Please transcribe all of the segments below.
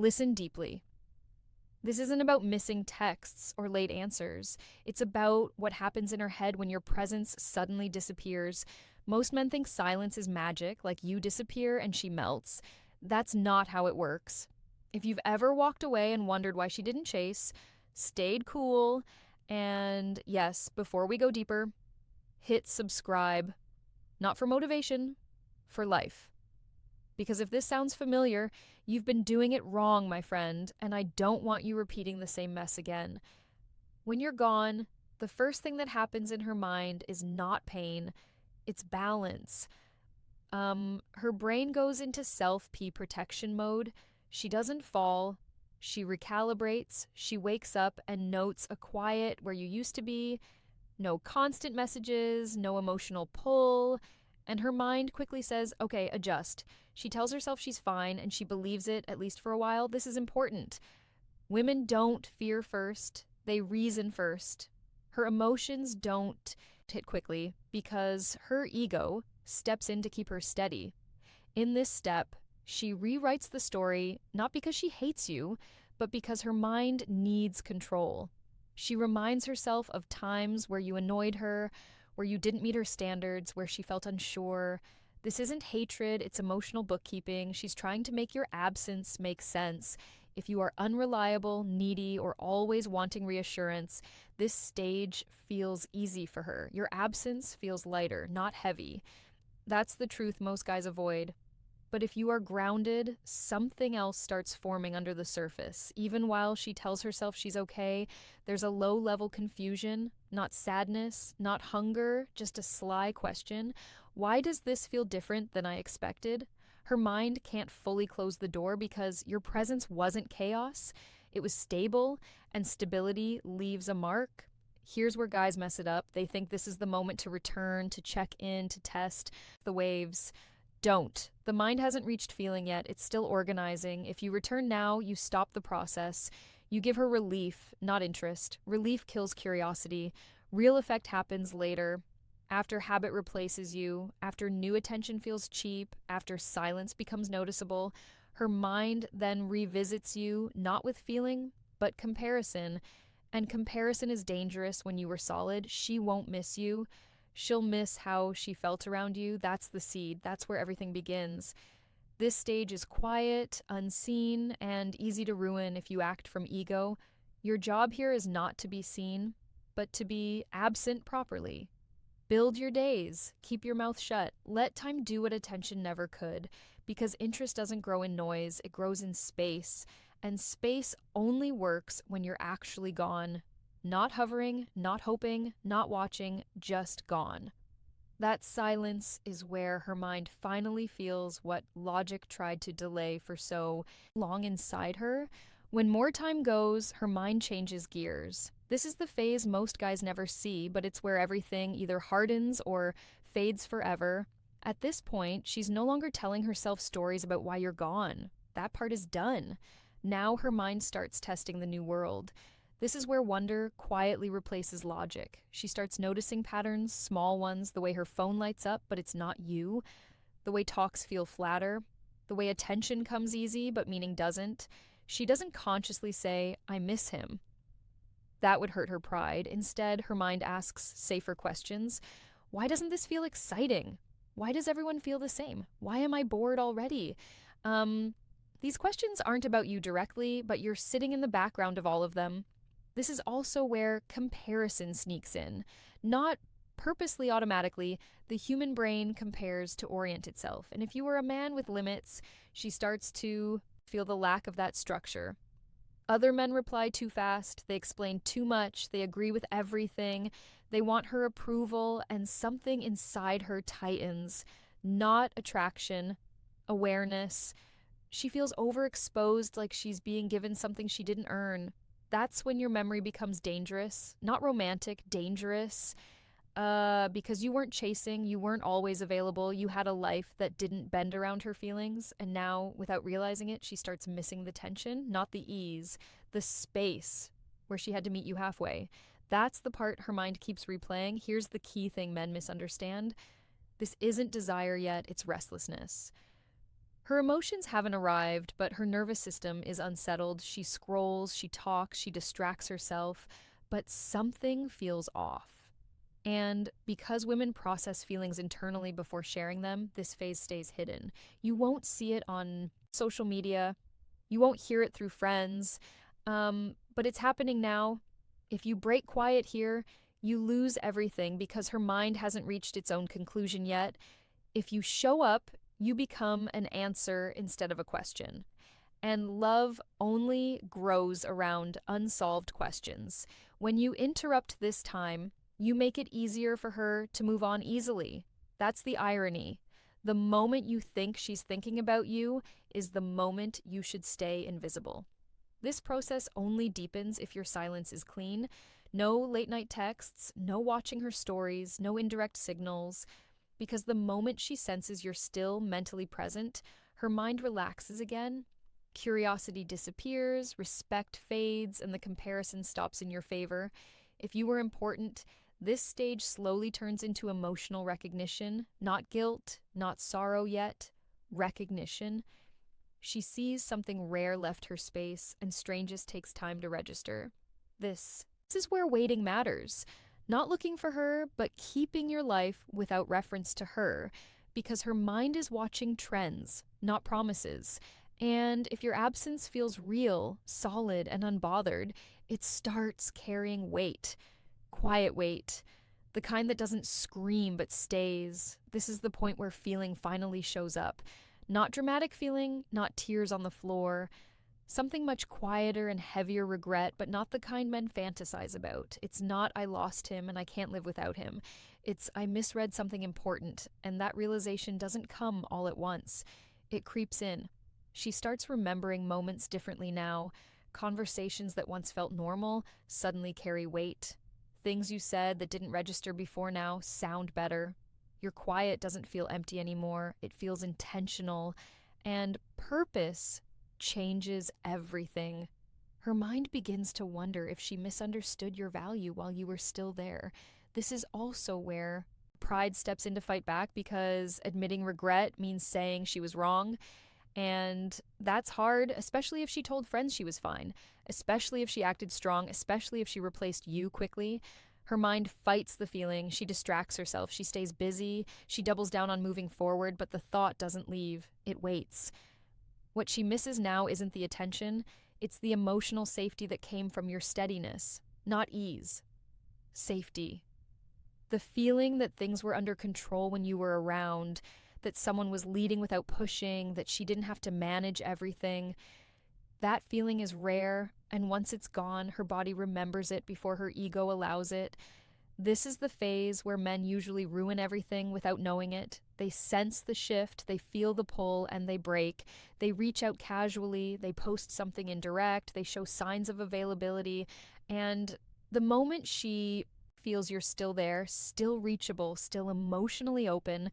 Listen deeply. This isn't about missing texts or late answers. It's about what happens in her head when your presence suddenly disappears. Most men think silence is magic, like you disappear and she melts. That's not how it works. If you've ever walked away and wondered why she didn't chase, stayed cool, and yes, before we go deeper, hit subscribe. Not for motivation, for life. Because if this sounds familiar, you've been doing it wrong, my friend, and I don't want you repeating the same mess again. When you're gone, the first thing that happens in her mind is not pain, it's balance. Her brain goes into self-P protection mode. She doesn't fall. She recalibrates. She wakes up and notes a quiet where you used to be, no constant messages, no emotional pull. And her mind quickly says, okay, adjust. She tells herself she's fine and she believes it, at least for a while. This is important. Women don't fear first, they reason first. Her emotions don't hit quickly because her ego steps in to keep her steady. In this step, she rewrites the story not because she hates you, but because her mind needs control. She reminds herself of times where you annoyed her, where you didn't meet her standards, where she felt unsure. This isn't hatred, it's emotional bookkeeping. She's trying to make your absence make sense. If you are unreliable, needy, or always wanting reassurance, this stage feels easy for her. Your absence feels lighter, not heavy. That's the truth most guys avoid. But if you are grounded, something else starts forming under the surface. Even while she tells herself she's okay, there's a low-level confusion, not sadness, not hunger, just a sly question. Why does this feel different than I expected? Her mind can't fully close the door because your presence wasn't chaos. It was stable, and stability leaves a mark. Here's where guys mess it up. They think this is the moment to return, to check in, to test the waves. Don't. The mind hasn't reached feeling yet. It's still organizing. If you return now, you stop the process. You give her relief, not interest. Relief kills curiosity. Real effect happens later. After habit replaces you, after new attention feels cheap, after silence becomes noticeable, her mind then revisits you, not with feeling, but comparison. And comparison is dangerous when you were solid. She won't miss you. She'll miss how she felt around you. That's the seed. That's where everything begins. This stage is quiet, unseen, and easy to ruin if you act from ego. Your job here is not to be seen, but to be absent properly. Build your days. Keep your mouth shut. Let time do what attention never could, because interest doesn't grow in noise, it grows in space. And space only works when you're actually gone. Not hovering, not hoping, not watching, just gone. That silence is where her mind finally feels what logic tried to delay for so long inside her. When more time goes, her mind changes gears. This is the phase most guys never see, but it's where everything either hardens or fades forever. At this point, she's no longer telling herself stories about why you're gone. That part is done. Now her mind starts testing the new world. This is where wonder quietly replaces logic. She starts noticing patterns, small ones, the way her phone lights up, but it's not you, the way talks feel flatter, the way attention comes easy, but meaning doesn't. She doesn't consciously say, I miss him. That would hurt her pride. Instead, her mind asks safer questions. Why doesn't this feel exciting? Why does everyone feel the same? Why am I bored already? These questions aren't about you directly, but you're sitting in the background of all of them. This is also where comparison sneaks in. Not purposely automatically, the human brain compares to orient itself. And if you are a man with limits, she starts to feel the lack of that structure. Other men reply too fast, they explain too much, they agree with everything, they want her approval, and something inside her tightens. Not attraction, awareness. She feels overexposed, like she's being given something she didn't earn. That's when your memory becomes dangerous. Not romantic, dangerous. Because you weren't chasing, you weren't always available, you had a life that didn't bend around her feelings, and now, without realizing it, she starts missing the tension, not the ease, the space where she had to meet you halfway. That's the part her mind keeps replaying. Here's the key thing men misunderstand. This isn't desire yet, it's restlessness. Her emotions haven't arrived, but her nervous system is unsettled. She scrolls, she talks, she distracts herself, but something feels off. And because women process feelings internally before sharing them, this phase stays hidden. You won't see it on social media, you won't hear it through friends, but it's happening now. If you break quiet here, you lose everything because her mind hasn't reached its own conclusion yet. If you show up, you become an answer instead of a question. And love only grows around unsolved questions. When you interrupt this time, you make it easier for her to move on easily. That's the irony. The moment you think she's thinking about you is the moment you should stay invisible. This process only deepens if your silence is clean. No late night texts, no watching her stories, no indirect signals. Because the moment she senses you're still mentally present, her mind relaxes again. Curiosity disappears, respect fades, and the comparison stops in your favor. If you were important, this stage slowly turns into emotional recognition, not guilt, not sorrow yet, recognition. She sees something rare left her space, and strangeness takes time to register. This is where waiting matters. Not looking for her, but keeping your life without reference to her, because her mind is watching trends, not promises. And if your absence feels real, solid, and unbothered, it starts carrying weight. Quiet weight. The kind that doesn't scream but stays. This is the point where feeling finally shows up. Not dramatic feeling, not tears on the floor. Something much quieter and heavier regret, but not the kind men fantasize about. It's not I lost him and I can't live without him. It's I misread something important, and that realization doesn't come all at once. It creeps in. She starts remembering moments differently now. Conversations that once felt normal suddenly carry weight. Things you said that didn't register before now sound better. Your quiet doesn't feel empty anymore. It feels intentional. And purpose changes everything. Her mind begins to wonder if she misunderstood your value while you were still there. This is also where pride steps in to fight back because admitting regret means saying she was wrong. And that's hard, especially if she told friends she was fine, especially if she acted strong, especially if she replaced you quickly. Her mind fights the feeling. She distracts herself. She stays busy. She doubles down on moving forward, but the thought doesn't leave. It waits. What she misses now isn't the attention, it's the emotional safety that came from your steadiness, not ease. Safety. The feeling that things were under control when you were around, that someone was leading without pushing, that she didn't have to manage everything. That feeling is rare, and once it's gone, her body remembers it before her ego allows it. This is the phase where men usually ruin everything without knowing it. They sense the shift, they feel the pull, and they break. They reach out casually, they post something indirect, they show signs of availability, and the moment she feels you're still there, still reachable, still emotionally open,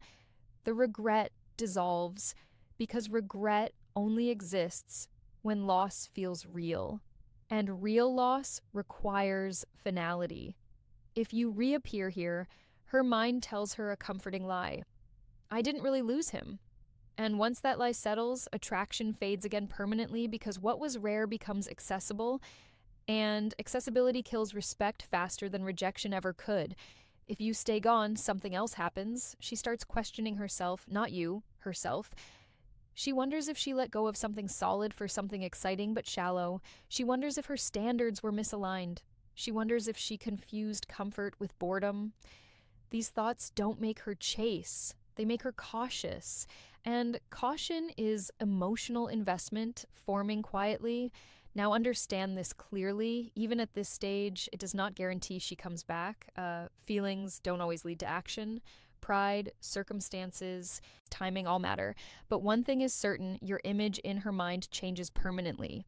the regret dissolves because regret only exists when loss feels real. And real loss requires finality. If you reappear here, her mind tells her a comforting lie. I didn't really lose him. And once that lie settles, attraction fades again permanently because what was rare becomes accessible, and accessibility kills respect faster than rejection ever could. If you stay gone, something else happens. She starts questioning herself, not you, herself. She wonders if she let go of something solid for something exciting but shallow. She wonders if her standards were misaligned. She wonders if she confused comfort with boredom. These thoughts don't make her chase. They make her cautious. And caution is emotional investment forming quietly. Now understand this clearly. Even at this stage, it does not guarantee she comes back. Feelings don't always lead to action. Pride, circumstances, timing all matter. But one thing is certain, your image in her mind changes permanently.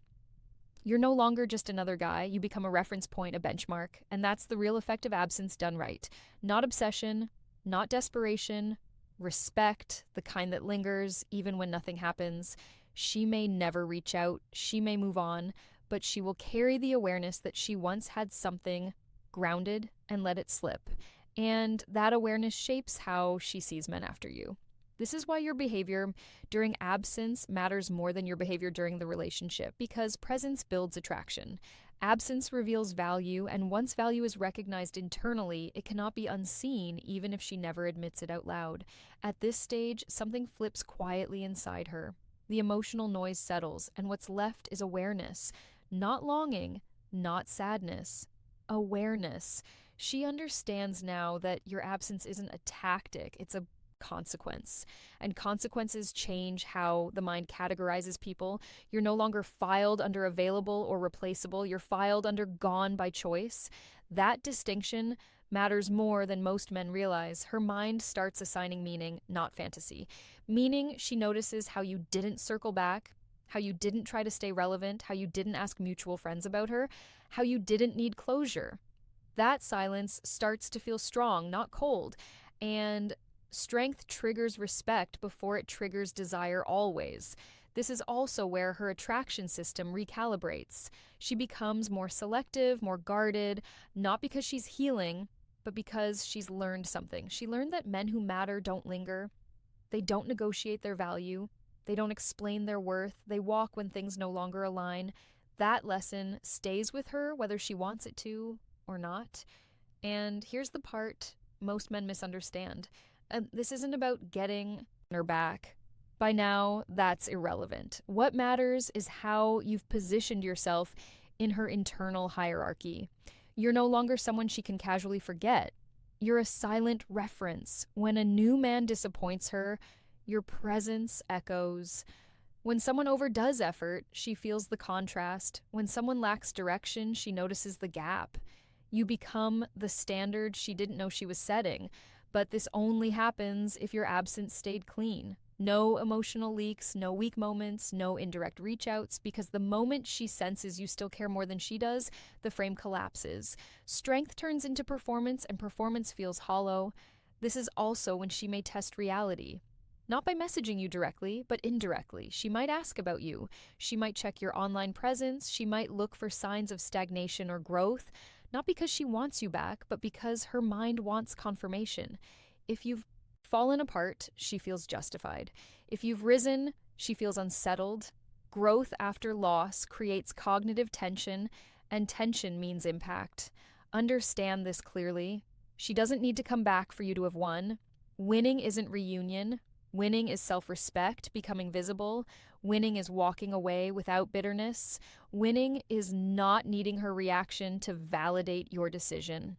You're no longer just another guy. You become a reference point, a benchmark. And that's the real effect of absence done right. Not obsession, not desperation, respect, the kind that lingers even when nothing happens. She may never reach out, she may move on, but she will carry the awareness that she once had something grounded and let it slip. And that awareness shapes how she sees men after you. This is why your behavior during absence matters more than your behavior during the relationship, because presence builds attraction. Absence reveals value, and once value is recognized internally, it cannot be unseen even if she never admits it out loud. At this stage, something flips quietly inside her. The emotional noise settles, and what's left is awareness. Not longing, not sadness. Awareness. She understands now that your absence isn't a tactic, it's a consequence. And consequences change how the mind categorizes people. You're no longer filed under available or replaceable, you're filed under gone by choice. That distinction matters more than most men realize. Her mind starts assigning meaning, not fantasy. Meaning, she notices how you didn't circle back, how you didn't try to stay relevant, how you didn't ask mutual friends about her, how you didn't need closure. That silence starts to feel strong, not cold. And strength triggers respect before it triggers desire always. This is also where her attraction system recalibrates. She becomes more selective, more guarded, not because she's healing, but because she's learned something. She learned that men who matter don't linger. They don't negotiate their value. They don't explain their worth. They walk when things no longer align. That lesson stays with her whether she wants it to or not. And here's the part most men misunderstand. This isn't about getting her back. By now, that's irrelevant. What matters is how you've positioned yourself in her internal hierarchy. You're no longer someone she can casually forget. You're a silent reference. When a new man disappoints her, your presence echoes. When someone overdoes effort, she feels the contrast. When someone lacks direction, she notices the gap. You become the standard she didn't know she was setting. But this only happens if your absence stayed clean. No emotional leaks, no weak moments, no indirect reach outs, because the moment she senses you still care more than she does, the frame collapses. Strength turns into performance, and performance feels hollow. This is also when she may test reality. Not by messaging you directly, but indirectly. She might ask about you. She might check your online presence. She might look for signs of stagnation or growth. Not because she wants you back, but because her mind wants confirmation. If you've fallen apart, she feels justified. If you've risen, she feels unsettled. Growth after loss creates cognitive tension, and tension means impact. Understand this clearly. She doesn't need to come back for you to have won. Winning isn't reunion. Winning is self-respect, becoming visible. Winning is walking away without bitterness. Winning is not needing her reaction to validate your decision.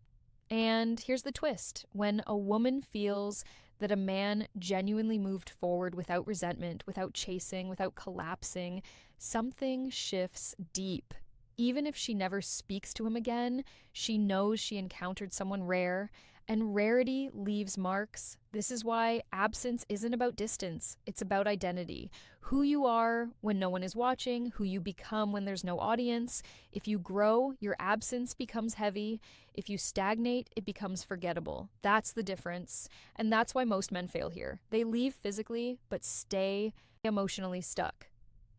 And here's the twist. When a woman feels that a man genuinely moved forward without resentment, without chasing, without collapsing, something shifts deep. Even if she never speaks to him again, she knows she encountered someone rare, and rarity leaves marks. This is why absence isn't about distance, it's about identity. Who you are when no one is watching, who you become when there's no audience. If you grow, your absence becomes heavy. If you stagnate, it becomes forgettable. That's the difference. And that's why most men fail here. They leave physically, but stay emotionally stuck.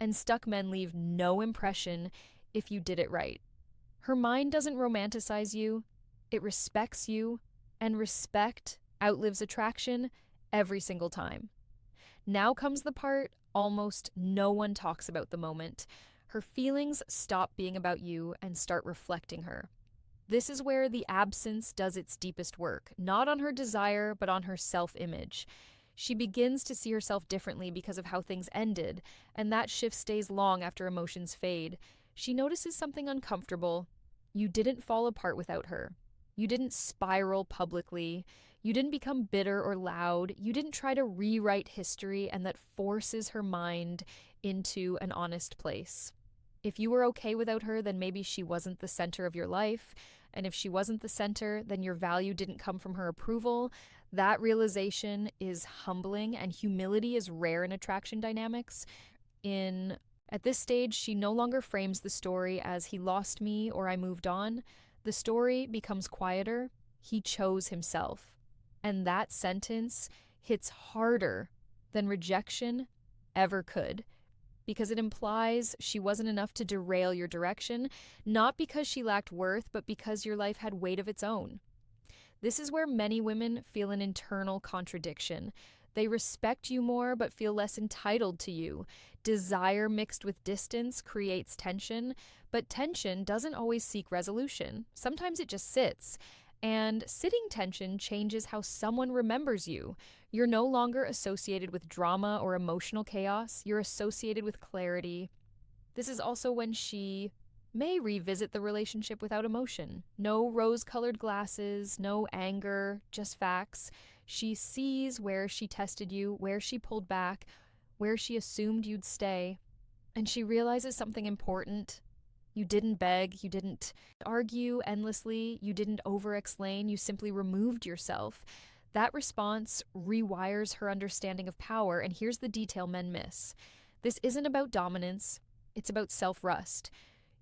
And stuck men leave no impression if you did it right. Her mind doesn't romanticize you, it respects you, and respect outlives attraction every single time. Now comes the part almost no one talks about the moment. Her feelings stop being about you and start reflecting her. This is where the absence does its deepest work, not on her desire, but on her self-image. She begins to see herself differently because of how things ended, and that shift stays long after emotions fade. She notices something uncomfortable. You didn't fall apart without her. You didn't spiral publicly. You didn't become bitter or loud. You didn't try to rewrite history, and that forces her mind into an honest place. If you were okay without her, then maybe she wasn't the center of your life. And if she wasn't the center, then your value didn't come from her approval. That realization is humbling, and humility is rare in attraction dynamics. At this stage, she no longer frames the story as he lost me or I moved on. The story becomes quieter. He chose himself. And that sentence hits harder than rejection ever could, because it implies she wasn't enough to derail your direction, not because she lacked worth, but because your life had weight of its own. This is where many women feel an internal contradiction. They respect you more but feel less entitled to you. Desire mixed with distance creates tension, but tension doesn't always seek resolution. Sometimes it just sits. And sitting tension changes how someone remembers you. You're no longer associated with drama or emotional chaos, you're associated with clarity. This is also when she may revisit the relationship without emotion. No rose colored glasses, no anger, just facts. She sees where she tested you, where she pulled back, where she assumed you'd stay. And she realizes something important. You didn't beg, you didn't argue endlessly, you didn't over explain, you simply removed yourself. That response rewires her understanding of power, and here's the detail men miss. This isn't about dominance, it's about self-rust.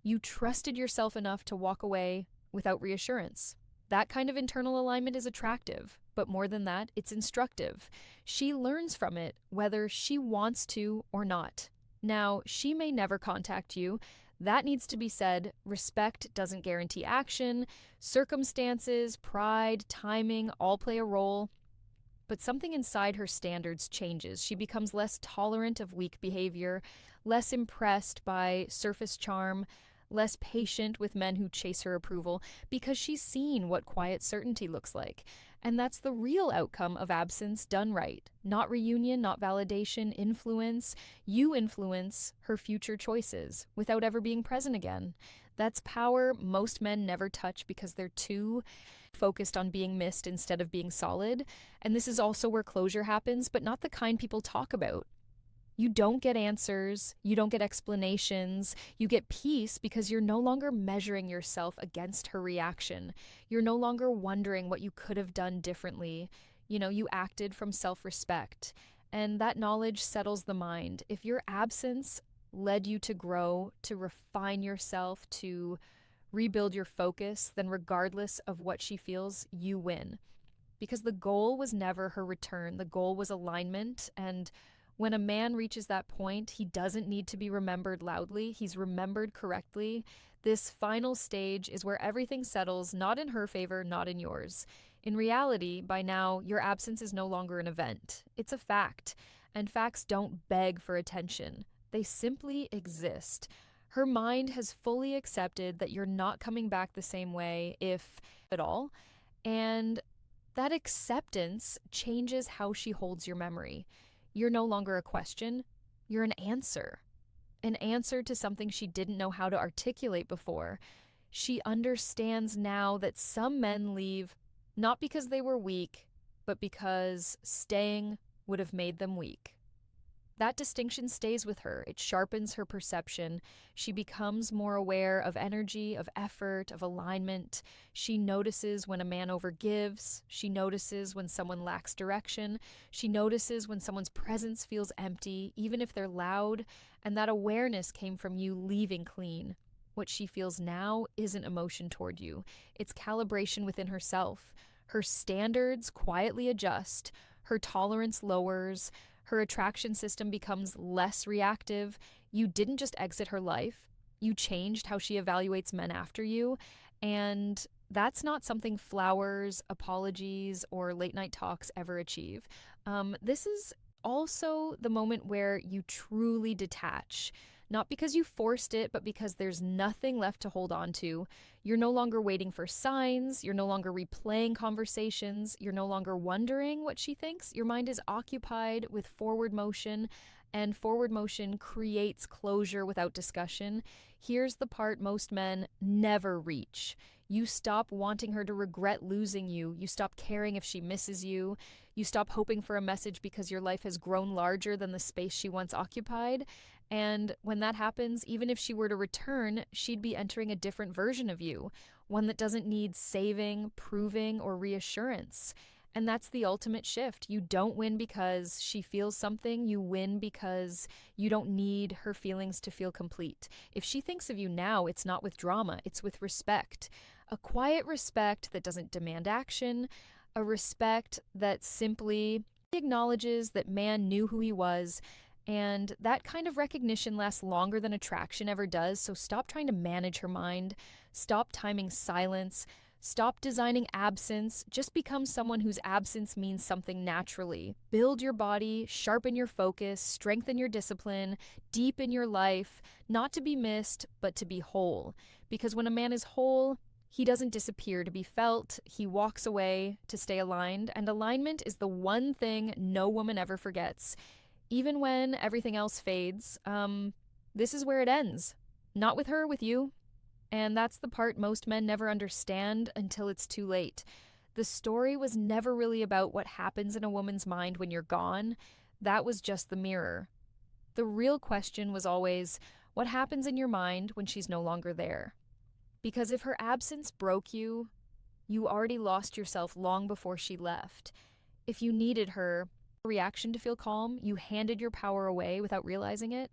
You trusted yourself enough to walk away without reassurance. That kind of internal alignment is attractive, but more than that, it's instructive. She learns from it, whether she wants to or not. Now, she may never contact you. That needs to be said. Respect doesn't guarantee action. Circumstances, pride, timing all play a role. But something inside her standards changes. She becomes less tolerant of weak behavior, less impressed by surface charm, less patient with men who chase her approval, because she's seen what quiet certainty looks like. And that's the real outcome of absence done right. Not reunion, not validation, influence. You influence her future choices without ever being present again. That's power most men never touch because they're too focused on being missed instead of being solid. And this is also where closure happens, but not the kind people talk about. You don't get answers, you don't get explanations, you get peace because you're no longer measuring yourself against her reaction. You're no longer wondering what you could have done differently. You acted from self-respect, and that knowledge settles the mind. If your absence led you to grow, to refine yourself, to rebuild your focus, then regardless of what she feels, you win. Because the goal was never her return, the goal was alignment. And when a man reaches that point, he doesn't need to be remembered loudly. He's remembered correctly. This final stage is where everything settles, not in her favor, not in yours. In reality, by now, your absence is no longer an event. It's a fact. And facts don't beg for attention. They simply exist. Her mind has fully accepted that you're not coming back the same way, if at all. And that acceptance changes how she holds your memory. You're no longer a question, you're an answer to something she didn't know how to articulate before. She understands now that some men leave not because they were weak, but because staying would have made them weak. That distinction stays with her. It sharpens her perception. She becomes more aware of energy, of effort, of alignment. She notices when a man overgives. She notices when someone lacks direction. She notices when someone's presence feels empty, even if they're loud. And that awareness came from you leaving clean. What she feels now isn't emotion toward you. It's calibration within herself. Her standards quietly adjust. Her tolerance lowers. Her attraction system becomes less reactive. You didn't just exit her life. You changed how she evaluates men after you. And that's not something flowers, apologies, or late night talks ever achieve. This is also the moment where you truly detach. Not because you forced it, but because there's nothing left to hold on to. You're no longer waiting for signs. You're no longer replaying conversations. You're no longer wondering what she thinks. Your mind is occupied with forward motion, and forward motion creates closure without discussion. Here's the part most men never reach. You stop wanting her to regret losing you. You stop caring if she misses you. You stop hoping for a message because your life has grown larger than the space she once occupied. And when that happens, even if she were to return, she'd be entering a different version of you, one that doesn't need saving, proving, or reassurance. And that's the ultimate shift. You don't win because she feels something. You win because you don't need her feelings to feel complete. If she thinks of you now, it's not with drama, it's with respect. A quiet respect that doesn't demand action, a respect that simply acknowledges that man knew who he was. And that kind of recognition lasts longer than attraction ever does, so stop trying to manage her mind. Stop timing silence. Stop designing absence. Just become someone whose absence means something naturally. Build your body, sharpen your focus, strengthen your discipline, deepen your life, not to be missed, but to be whole. Because when a man is whole, he doesn't disappear to be felt, he walks away to stay aligned, and alignment is the one thing no woman ever forgets. Even when everything else fades, this is where it ends. Not with her, with you. And that's the part most men never understand until it's too late. The story was never really about what happens in a woman's mind when you're gone. That was just the mirror. The real question was always, what happens in your mind when she's no longer there? Because if her absence broke you, you already lost yourself long before she left. If you needed her reaction to feel calm, you handed your power away without realizing it.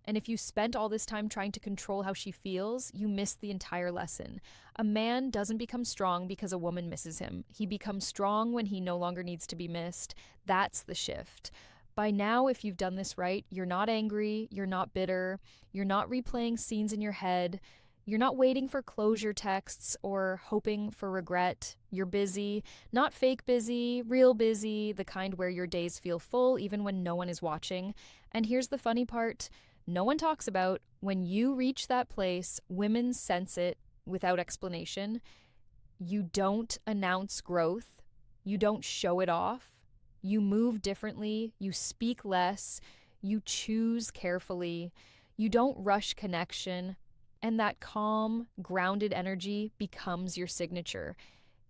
And if you spent all this time trying to control how she feels, you missed the entire lesson. A man doesn't become strong because a woman misses him. He becomes strong when he no longer needs to be missed. That's the shift. By now, if you've done this right, you're not angry, you're not bitter, you're not replaying scenes in your head, you're not waiting for closure texts or hoping for regret. You're busy, not fake busy, real busy, the kind where your days feel full even when no one is watching. And here's the funny part. No one talks about when you reach that place, women sense it without explanation. You don't announce growth. You don't show it off. You move differently. You speak less. You choose carefully. You don't rush connection. And that calm, grounded energy becomes your signature.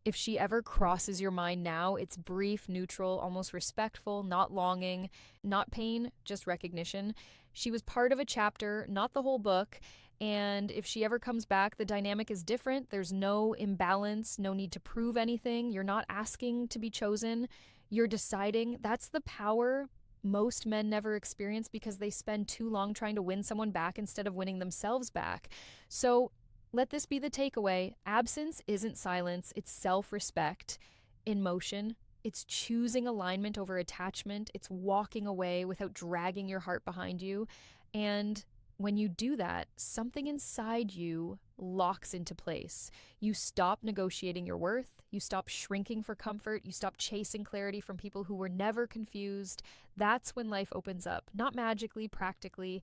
If she ever crosses your mind now, it's brief, neutral, almost respectful, not longing, not pain, just recognition. She was part of a chapter, not the whole book. And if she ever comes back, the dynamic is different. There's no imbalance, no need to prove anything. You're not asking to be chosen. You're deciding. That's the power most men never experience because they spend too long trying to win someone back instead of winning themselves back. So let this be the takeaway. Absence isn't silence, it's self-respect in motion. It's choosing alignment over attachment. It's walking away without dragging your heart behind you. And when you do that, something inside you locks into place. You stop negotiating your worth. You stop shrinking for comfort. You stop chasing clarity from people who were never confused. That's when life opens up. Not magically, practically.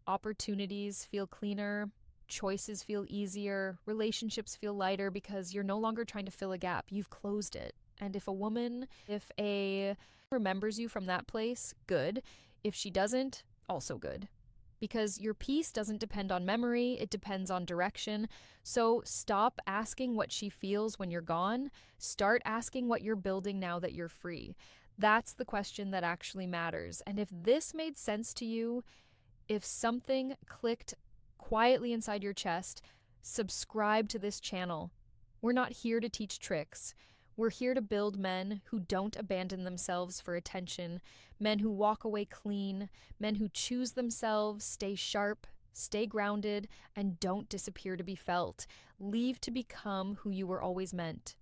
Opportunities feel cleaner. Choices feel easier. Relationships feel lighter because you're no longer trying to fill a gap. You've closed it. And if a remembers you from that place, good. If she doesn't, also good. Because your peace doesn't depend on memory, it depends on direction. So stop asking what she feels when you're gone. Start asking what you're building now that you're free. That's the question that actually matters. And if this made sense to you, if something clicked quietly inside your chest, subscribe to this channel. We're not here to teach tricks. We're here to build men who don't abandon themselves for attention, men who walk away clean, men who choose themselves, stay sharp, stay grounded, and don't disappear to be felt. Leave to become who you were always meant.